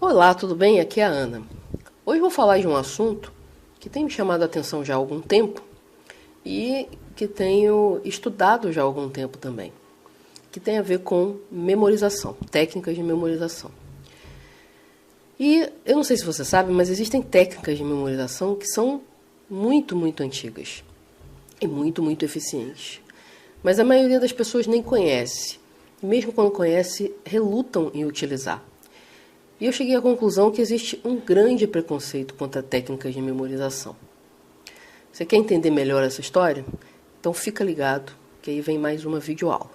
Olá, tudo bem? Aqui é a Ana. Hoje vou falar de um assunto que tem me chamado a atenção já há algum tempo e que tenho estudado já há algum tempo também, que tem a ver com memorização, técnicas de memorização. E eu não sei se você sabe, mas existem técnicas de memorização que são muito antigas e muito eficientes. Mas a maioria das pessoas nem conhece, e mesmo quando conhece, relutam em utilizar. E eu cheguei à conclusão que existe um grande preconceito contra técnicas de memorização. Você quer entender melhor essa história? Então fica ligado, que aí vem mais uma videoaula.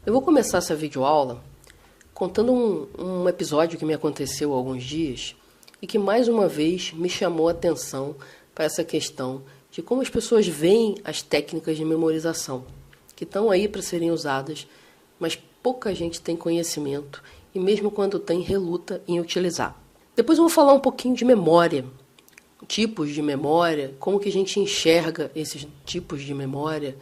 Eu vou começar essa videoaula contando um episódio que me aconteceu há alguns dias e que mais uma vez me chamou a atenção para essa questão de como as pessoas veem as técnicas de memorização, que estão aí para serem usadas, mas pouca gente tem conhecimento e mesmo quando tem, reluta em utilizar. Depois eu vou falar um pouquinho de memória, tipos de memória, como que a gente enxerga esses tipos de memória,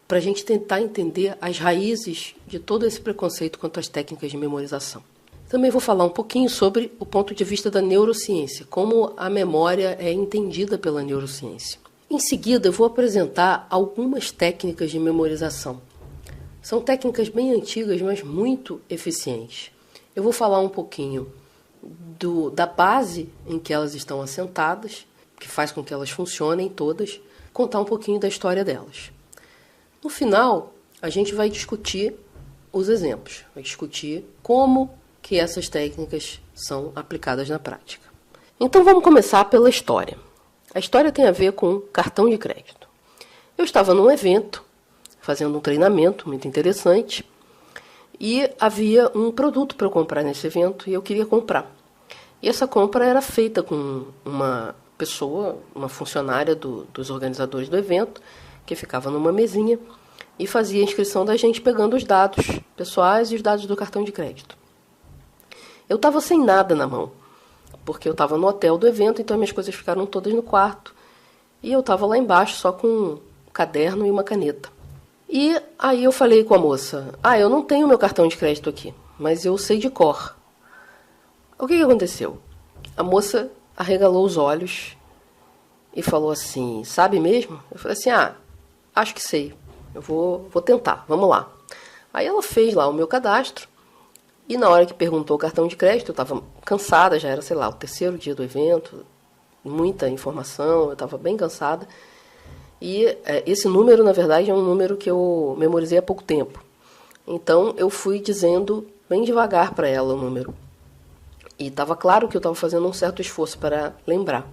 para a gente tentar entender as raízes de todo esse preconceito quanto às técnicas de memorização. Também vou falar um pouquinho sobre o ponto de vista da neurociência, como a memória é entendida pela neurociência. Em seguida, eu vou apresentar algumas técnicas de memorização. São técnicas bem antigas, mas muito eficientes. Eu vou falar um pouquinho da base em que elas estão assentadas, que faz com que elas funcionem todas, contar um pouquinho da história delas. No final, a gente vai discutir os exemplos, vai discutir como que essas técnicas são aplicadas na prática. Então vamos começar pela história. A história tem a ver com cartão de crédito. Eu estava num evento, fazendo um treinamento muito interessante, e havia um produto para eu comprar nesse evento e eu queria comprar. E essa compra era feita com uma pessoa, uma funcionária dos organizadores do evento, que ficava numa mesinha e fazia a inscrição da gente pegando os dados pessoais e os dados do cartão de crédito. Eu estava sem nada na mão, porque eu estava no hotel do evento, então minhas coisas ficaram todas no quarto. E eu estava lá embaixo só com um caderno e uma caneta. E aí eu falei com a moça, eu não tenho meu cartão de crédito aqui, mas eu sei de cor. O que aconteceu? A moça arregalou os olhos e falou assim, sabe mesmo? Eu falei assim, acho que sei, eu vou tentar, vamos lá. Aí ela fez lá o meu cadastro. E na hora que perguntou o cartão de crédito, eu estava cansada, já era, o 3º dia do evento, muita informação, eu estava bem cansada. E esse número, na verdade, é um número que eu memorizei há pouco tempo. Então, eu fui dizendo bem devagar para ela o número. E estava claro que eu estava fazendo um certo esforço para lembrar.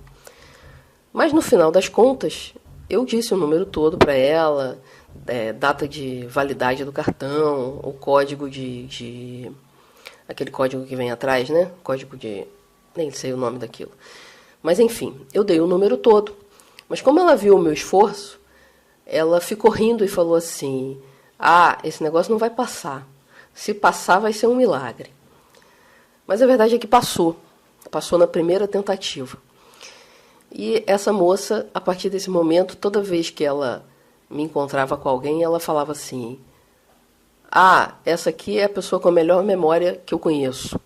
Mas, no final das contas, eu disse o número todo para ela, data de validade do cartão, o código aquele código que vem atrás, né? Código de... nem sei o nome daquilo. Mas, enfim, eu dei o número todo. Mas como ela viu o meu esforço, ela ficou rindo e falou assim, esse negócio não vai passar. Se passar, vai ser um milagre. Mas a verdade é que passou. Passou na primeira tentativa. E essa moça, a partir desse momento, toda vez que ela me encontrava com alguém, ela falava assim, essa aqui é a pessoa com a melhor memória que eu conheço.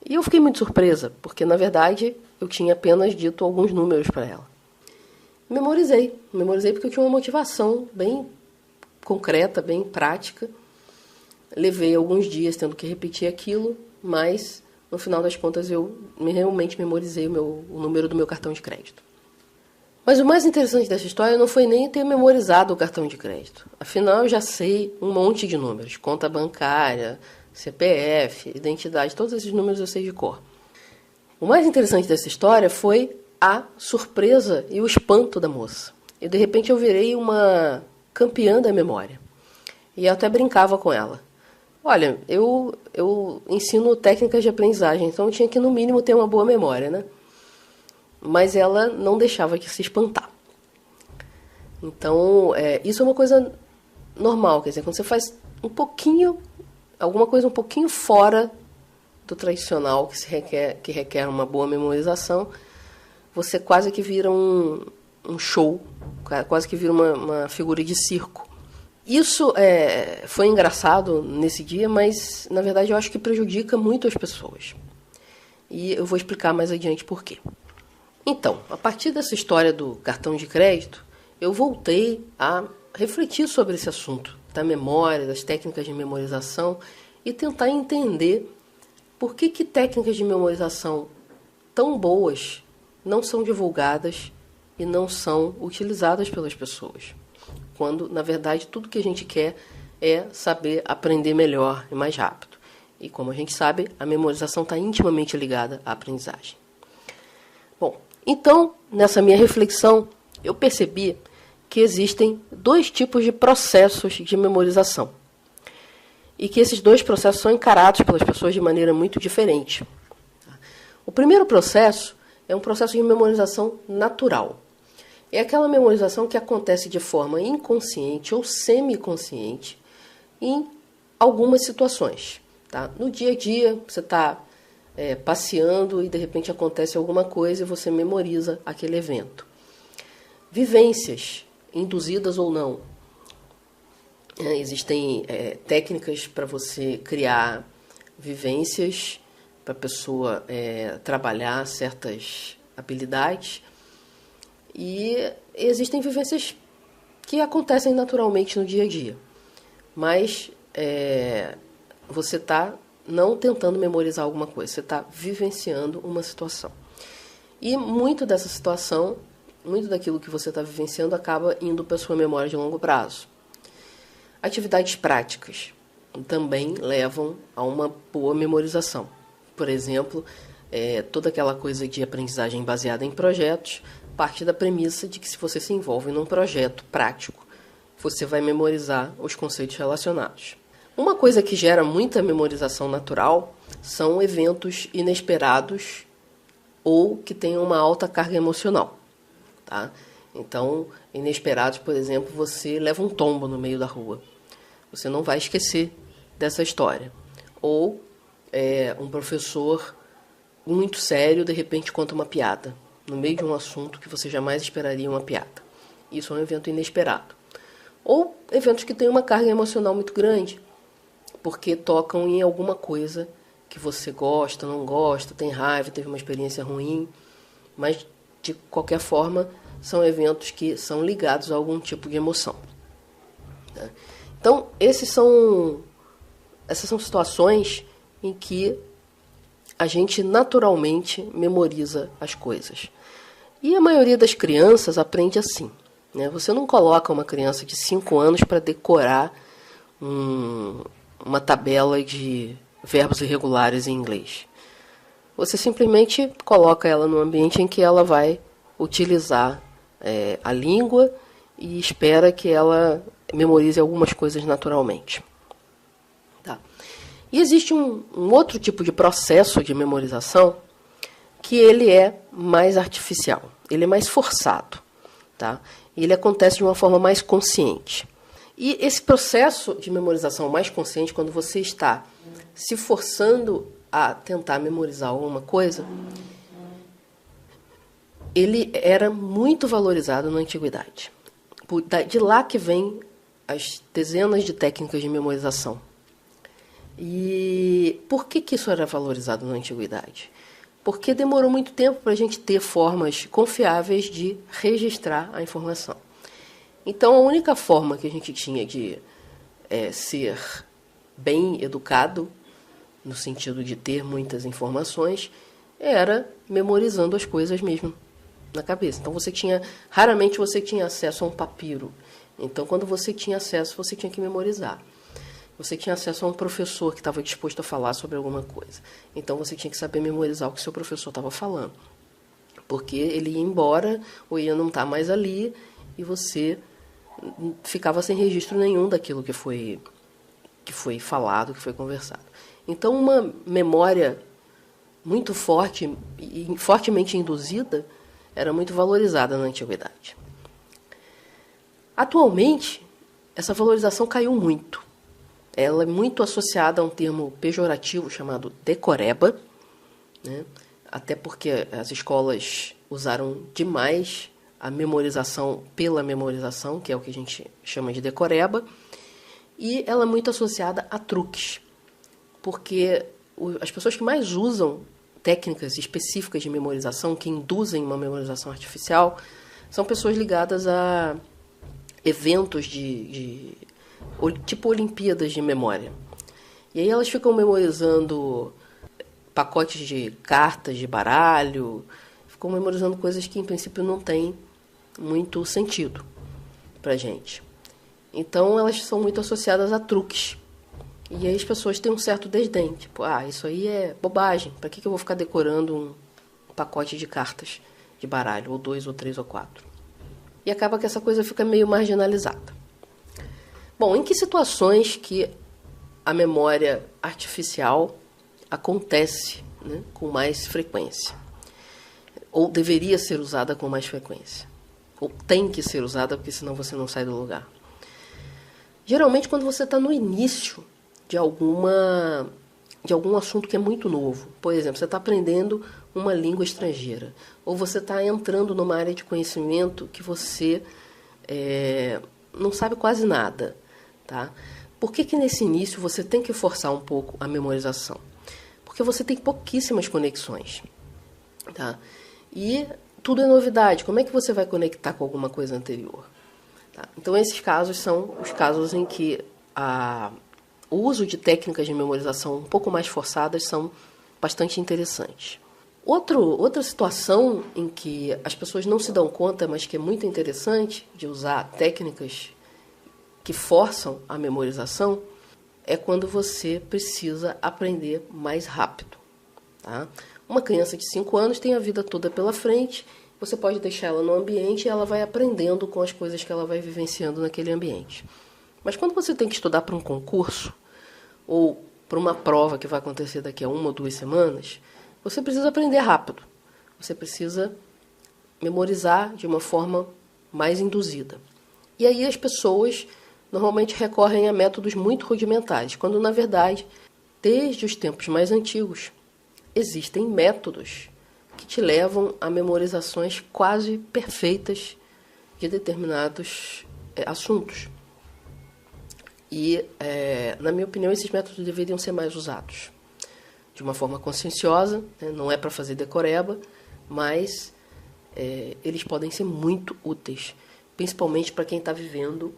E eu fiquei muito surpresa, porque, na verdade, eu tinha apenas dito alguns números para ela. Memorizei porque eu tinha uma motivação bem concreta, bem prática. Levei alguns dias tendo que repetir aquilo, mas, no final das contas, eu realmente memorizei o número do meu cartão de crédito. Mas o mais interessante dessa história não foi nem ter memorizado o cartão de crédito. Afinal, eu já sei um monte de números. Conta bancária, CPF, identidade, todos esses números eu sei de cor. O mais interessante dessa história foi a surpresa e o espanto da moça. E, de repente, eu virei uma campeã da memória. E eu até brincava com ela. Olha, eu ensino técnicas de aprendizagem, então eu tinha que, no mínimo, ter uma boa memória, né? Mas ela não deixava de se espantar. Então, isso é uma coisa normal, quer dizer, quando você faz alguma coisa um pouquinho fora do tradicional, que requer uma boa memorização, você quase que vira um show quase que vira uma figura de circo. Isso foi engraçado nesse dia, mas, na verdade, eu acho que prejudica muito as pessoas. E eu vou explicar mais adiante por quê. Então, a partir dessa história do cartão de crédito, eu voltei a refletir sobre esse assunto da memória, das técnicas de memorização e tentar entender por que técnicas de memorização tão boas não são divulgadas e não são utilizadas pelas pessoas. Quando, na verdade, tudo que a gente quer é saber aprender melhor e mais rápido. E, como a gente sabe, a memorização está intimamente ligada à aprendizagem. Bom, então, nessa minha reflexão, eu percebi que existem 2 tipos de processos de memorização. E que esses 2 processos são encarados pelas pessoas de maneira muito diferente. O primeiro processo é um processo de memorização natural. É aquela memorização que acontece de forma inconsciente ou semiconsciente em algumas situações. Tá? No dia a dia, você está passeando e de repente acontece alguma coisa e você memoriza aquele evento. Vivências, induzidas ou não. Existem técnicas para você criar vivências, para a pessoa trabalhar certas habilidades. E existem vivências que acontecem naturalmente no dia a dia. Mas você está não tentando memorizar alguma coisa, você está vivenciando uma situação. E muito dessa situação, muito daquilo que você está vivenciando acaba indo para a sua memória de longo prazo. Atividades práticas também levam a uma boa memorização. Por exemplo, toda aquela coisa de aprendizagem baseada em projetos parte da premissa de que se você se envolve num projeto prático, você vai memorizar os conceitos relacionados. Uma coisa que gera muita memorização natural são eventos inesperados ou que tenham uma alta carga emocional. Tá? Então, inesperados, por exemplo, você leva um tombo no meio da rua. Você não vai esquecer dessa história. Ou um professor muito sério, de repente, conta uma piada no meio de um assunto que você jamais esperaria uma piada. Isso é um evento inesperado. Ou eventos que têm uma carga emocional muito grande, porque tocam em alguma coisa que você gosta, não gosta, tem raiva, teve uma experiência ruim, mas, de qualquer forma, são eventos que são ligados a algum tipo de emoção. Então, essas são situações em que a gente naturalmente memoriza as coisas. E a maioria das crianças aprende assim. Né? Você não coloca uma criança de 5 anos para decorar uma tabela de verbos irregulares em inglês. Você simplesmente coloca ela num ambiente em que ela vai utilizar a língua e espera que ela memorize algumas coisas naturalmente. Tá? E existe um outro tipo de processo de memorização que ele é mais artificial, ele é mais forçado, tá? E ele acontece de uma forma mais consciente. E esse processo de memorização mais consciente, quando você está se forçando a tentar memorizar alguma coisa, ele era muito valorizado na antiguidade. De lá que vem as dezenas de técnicas de memorização. E por que isso era valorizado na antiguidade? Porque demorou muito tempo para a gente ter formas confiáveis de registrar a informação. Então, a única forma que a gente tinha de ser bem educado, no sentido de ter muitas informações, era memorizando as coisas mesmo na cabeça. Então, raramente você tinha acesso a um papiro. Então, quando você tinha acesso, você tinha que memorizar. Você tinha acesso a um professor que estava disposto a falar sobre alguma coisa. Então, você tinha que saber memorizar o que o seu professor estava falando. Porque ele ia embora, ou ia não estar mais ali, e você ficava sem registro nenhum daquilo que foi falado, que foi conversado. Então, uma memória muito forte e fortemente induzida era muito valorizada na antiguidade. Atualmente, essa valorização caiu muito. Ela é muito associada a um termo pejorativo chamado decoreba, né? Até porque as escolas usaram demais a memorização pela memorização, que é o que a gente chama de decoreba, e ela é muito associada a truques, porque as pessoas que mais usam técnicas específicas de memorização, que induzem uma memorização artificial, são pessoas ligadas a eventos tipo Olimpíadas de memória. E aí elas ficam memorizando pacotes de cartas de baralho, ficam memorizando coisas que em princípio não têm muito sentido pra gente. Então elas são muito associadas a truques. E aí as pessoas têm um certo desdém, tipo, isso aí é bobagem, pra que eu vou ficar decorando um pacote de cartas de baralho, ou 2, ou 3, ou 4? E acaba que essa coisa fica meio marginalizada. Bom, em que situações que a memória artificial acontece, né, com mais frequência? Ou deveria ser usada com mais frequência? Ou tem que ser usada, porque senão você não sai do lugar? Geralmente quando você está no início de algum assunto que é muito novo. Por exemplo, você está aprendendo uma língua estrangeira. Ou você está entrando numa área de conhecimento que você não sabe quase nada. Tá? Por que nesse início você tem que forçar um pouco a memorização? Porque você tem pouquíssimas conexões. Tá? E tudo é novidade. Como é que você vai conectar com alguma coisa anterior? Tá? Então, esses casos são os casos em que o uso de técnicas de memorização um pouco mais forçadas são bastante interessantes. Outra situação em que as pessoas não se dão conta, mas que é muito interessante de usar técnicas que forçam a memorização, é quando você precisa aprender mais rápido. Tá? Uma criança de 5 anos tem a vida toda pela frente, você pode deixar ela no ambiente e ela vai aprendendo com as coisas que ela vai vivenciando naquele ambiente. Mas quando você tem que estudar para um concurso, ou para uma prova que vai acontecer daqui a 1 ou 2 semanas, você precisa aprender rápido. Você precisa memorizar de uma forma mais induzida. E aí as pessoas normalmente recorrem a métodos muito rudimentares, quando, na verdade, desde os tempos mais antigos, existem métodos que te levam a memorizações quase perfeitas de determinados assuntos. E, na minha opinião, esses métodos deveriam ser mais usados de uma forma conscienciosa, né? Não é para fazer decoreba, mas eles podem ser muito úteis, principalmente para quem está vivendo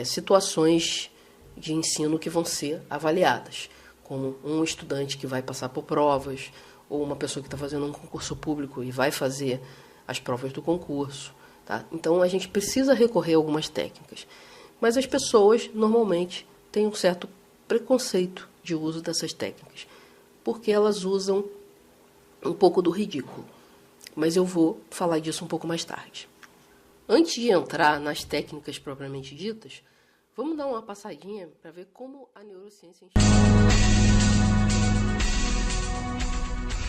situações de ensino que vão ser avaliadas, como um estudante que vai passar por provas, ou uma pessoa que está fazendo um concurso público e vai fazer as provas do concurso. Tá? Então, a gente precisa recorrer a algumas técnicas. Mas as pessoas, normalmente, têm um certo preconceito de uso dessas técnicas, porque elas usam um pouco do ridículo. Mas eu vou falar disso um pouco mais tarde. Antes de entrar nas técnicas propriamente ditas, vamos dar uma passadinha para ver como a neurociência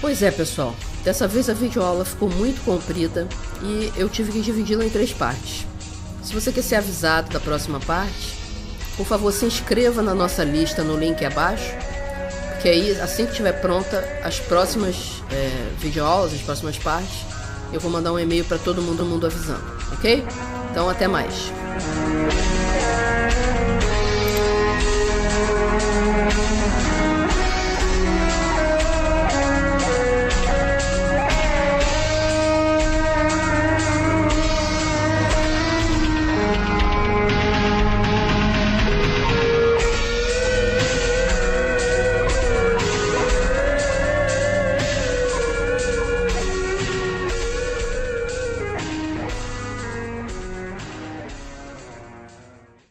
Pois é, pessoal. Dessa vez a videoaula ficou muito comprida e eu tive que dividi-la em 3 partes. Se você quer ser avisado da próxima parte, por favor, se inscreva na nossa lista no link abaixo, porque aí, assim que estiver pronta, as próximas videoaulas, as próximas partes, eu vou mandar um e-mail para todo mundo avisando, ok? Então, até mais.